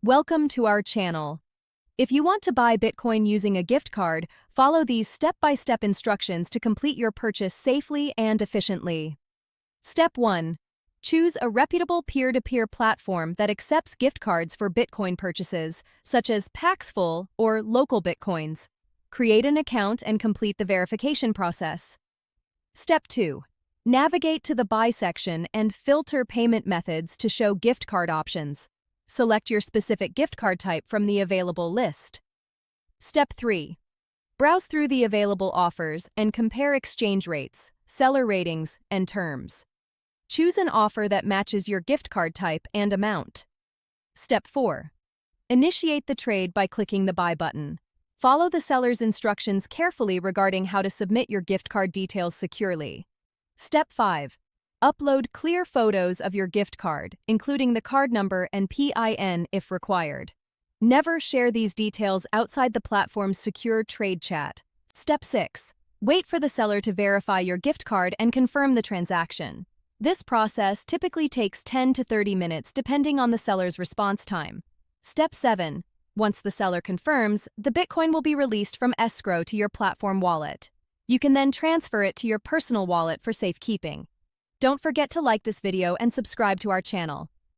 Welcome to our channel. If you want to buy Bitcoin using a gift card, follow these step-by-step instructions to complete your purchase safely and efficiently. Step 1. Choose a reputable peer-to-peer platform that accepts gift cards for Bitcoin purchases, such as Paxful or Local Bitcoins. Create an account and complete the verification process. Step 2. Navigate to the Buy section and filter payment methods to show gift card options. Select your specific gift card type from the available list. Step 3. Browse through the available offers and compare exchange rates, seller ratings, and terms. Choose an offer that matches your gift card type and amount. Step 4. Initiate the trade by clicking the Buy button. Follow the seller's instructions carefully regarding how to submit your gift card details securely. Step 5. Upload clear photos of your gift card, including the card number and PIN if required. Never share these details outside the platform's secure trade chat. Step 6. Wait for the seller to verify your gift card and confirm the transaction. This process typically takes 10 to 30 minutes depending on the seller's response time. Step 7. Once the seller confirms, the Bitcoin will be released from escrow to your platform wallet. You can then transfer it to your personal wallet for safekeeping. Don't forget to like this video and subscribe to our channel.